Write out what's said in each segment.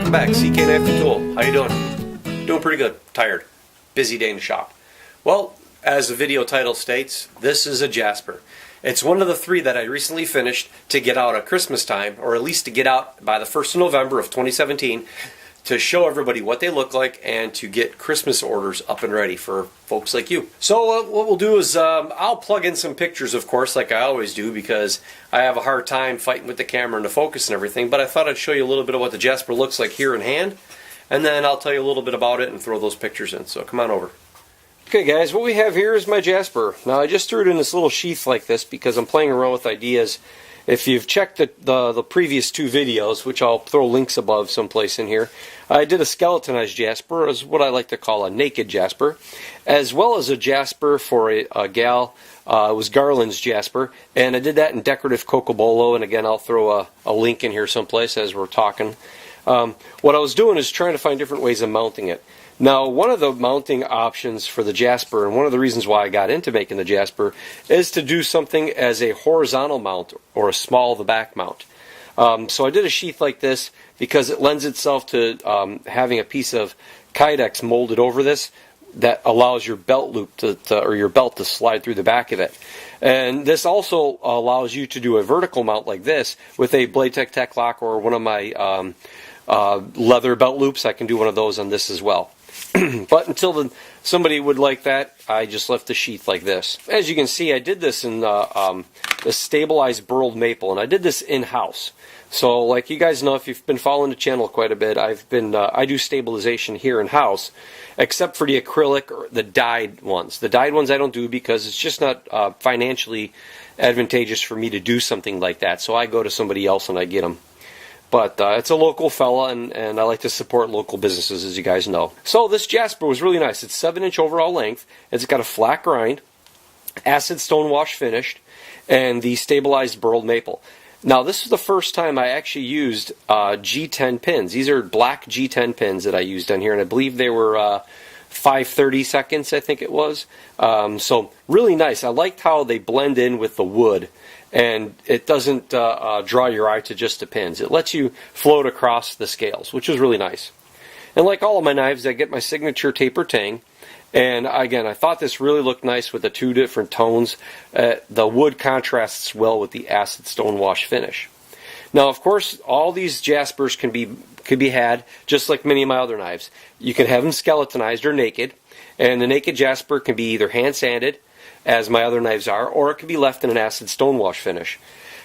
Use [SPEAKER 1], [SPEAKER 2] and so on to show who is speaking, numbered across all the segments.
[SPEAKER 1] welcome back. CK Knife and Tool. How you doing? Doing pretty good. Tired. Busy day in the shop. Well, as the video title states, this is a Jasper. It's one of the three that I recently finished to get out at Christmas time, or at least to get out by the 1st of November of 2017, to show everybody what they look like and to get Christmas orders up and ready for folks like you. So what we'll do is I'll plug in some pictures, of course, like I always do, because I have a hard time fighting with the camera and the focus and everything, but I thought I'd show you a little bit of what the Jasper looks like here in hand, and then I'll tell you a little bit about it and throw those pictures in. So come on over. Okay guys, what we have here is my Jasper. Now I just threw it in this little sheath like this because I'm playing around with ideas. If you've checked the previous two videos, which I'll throw links above someplace in here, I did a skeletonized Jasper, as what I like to call a naked Jasper, as well as a Jasper for a gal. It was Garland's Jasper, and I did that in decorative cocobolo, and again I'll throw a link in here someplace as we're talking. What I was doing is trying to find different ways of mounting it. Now, one of the mounting options for the Jasper, and one of the reasons why I got into making the Jasper, is to do something as a horizontal mount or a small the back mount. So I did a sheath like this because it lends itself to having a piece of Kydex molded over this that allows your belt loop or your belt to slide through the back of it. And this also allows you to do a vertical mount like this with a Blade Tech Lock or one of my leather belt loops. I can do one of those on this as well. But until somebody would like that, I just left the sheath like this. As you can see, I did this in the stabilized burled maple, and I did this in-house. So, like you guys know, if you've been following the channel quite a bit, I do stabilization here in-house, except for the acrylic or the dyed ones. The dyed ones I don't do because it's just not financially advantageous for me to do something like that. So I go to somebody else and I get them. But it's a local fella, and I like to support local businesses, as you guys know. So this Jasper was really nice. It's 7-inch overall length. It's got a flat grind, acid stone wash finished, and the stabilized burled maple. Now, this is the first time I actually used G10 pins. These are black G10 pins that I used on here, and I believe they were 5/32, I think it was. So really nice. I liked how they blend in with the wood. And it doesn't draw your eye to just the pins. It lets you float across the scales, which is really nice. And like all of my knives, I get my signature tapered tang. And again, I thought this really looked nice with the two different tones. The wood contrasts well with the acid stone wash finish. Now, of course, all these Jaspers can be had just like many of my other knives. You can have them skeletonized or naked, and the naked Jasper can be either hand sanded, as my other knives are, or it can be left in an acid stone wash finish.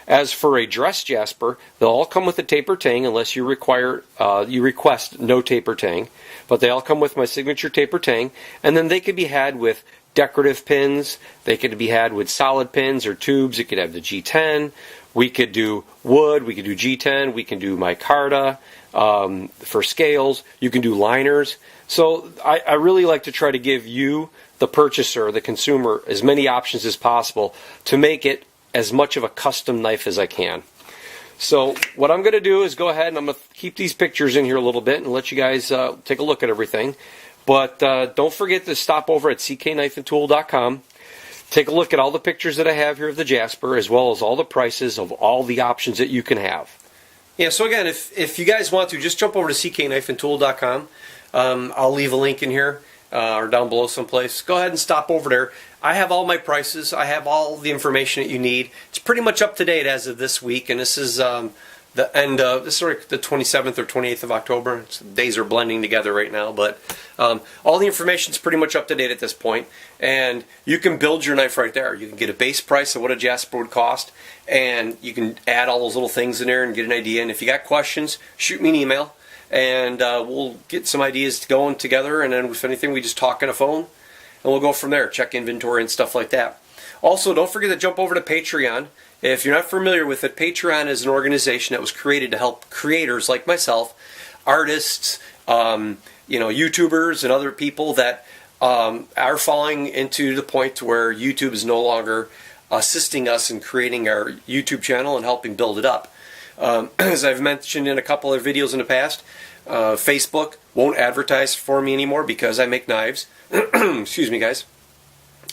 [SPEAKER 1] As for a dress Jasper, they'll all come with a tapered tang unless you request no tapered tang, but they all come with my signature tapered tang, and then they could be had with decorative pins, they could be had with solid pins or tubes. It could have the G10, we could do wood, we could do G10, we can do micarta for scales, you can do liners. So I really like to try to give you, the purchaser, the consumer, as many options as possible to make it as much of a custom knife as I can. So what I'm going to do is go ahead and I'm going to keep these pictures in here a little bit and let you guys take a look at everything. But don't forget to stop over at cknifeandtool.com. Take a look at all the pictures that I have here of the Jasper, as well as all the prices of all the options that you can have. Yeah, so again, if you guys want to, just jump over to cknifeandtool.com. I'll leave a link in here. Or down below someplace. Go ahead and stop over there. I have all my prices. I have all the information that you need. It's pretty much up to date as of this week, and this is the end of this is the 27th or 28th of October. Days are blending together right now, but all the information is pretty much up to date at this point, and you can build your knife right there. You can get a base price of what a Jasper would cost, and you can add all those little things in there and get an idea. And if you got questions, shoot me an email. And we'll get some ideas going together, and then if anything we just talk on a phone and we'll go from there, check inventory and stuff like that. Also, don't forget to jump over to Patreon. If you're not familiar with it, Patreon is an organization that was created to help creators like myself, artists, YouTubers and other people that are falling into the point where YouTube is no longer assisting us in creating our YouTube channel and helping build it up. As I've mentioned in a couple of videos in the past, Facebook won't advertise for me anymore because I make knives. Excuse me, guys.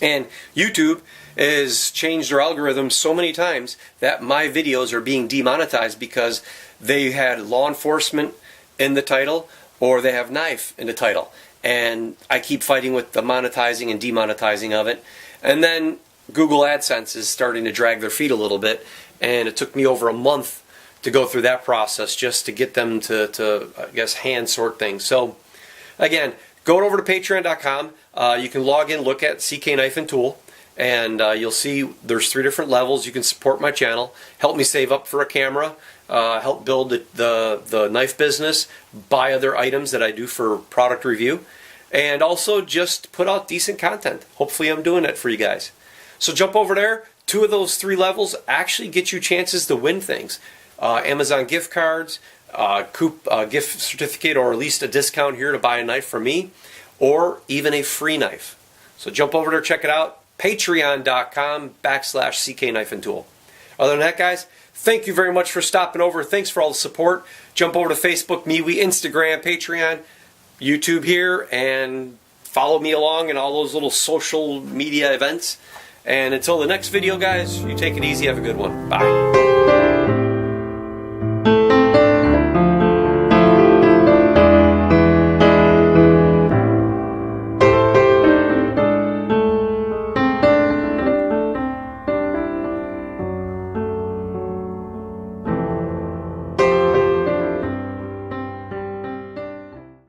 [SPEAKER 1] And YouTube has changed their algorithm so many times that my videos are being demonetized because they had law enforcement in the title or they have knife in the title. And I keep fighting with the monetizing and demonetizing of it. And then Google AdSense is starting to drag their feet a little bit, and it took me over a month to go through that process just to get them to I guess, hand sort things. So again, go over to patreon.com. You can log in, look at CK Knife and Tool, and you'll see there's 3 different levels. You can support my channel, help me save up for a camera, help build the knife business, buy other items that I do for product review, and also just put out decent content. Hopefully I'm doing it for you guys. So jump over there. 2 of those 3 levels actually get you chances to win things. Amazon gift cards, gift certificate, or at least a discount here to buy a knife from me, or even a free knife. So jump over there, check it out. Patreon.com/CK Knife and Tool. Other than that, guys, thank you very much for stopping over. Thanks for all the support. Jump over to Facebook, MeWe, Instagram, Patreon, YouTube here, and follow me along in all those little social media events. And until the next video, guys, you take it easy. Have a good one. Bye.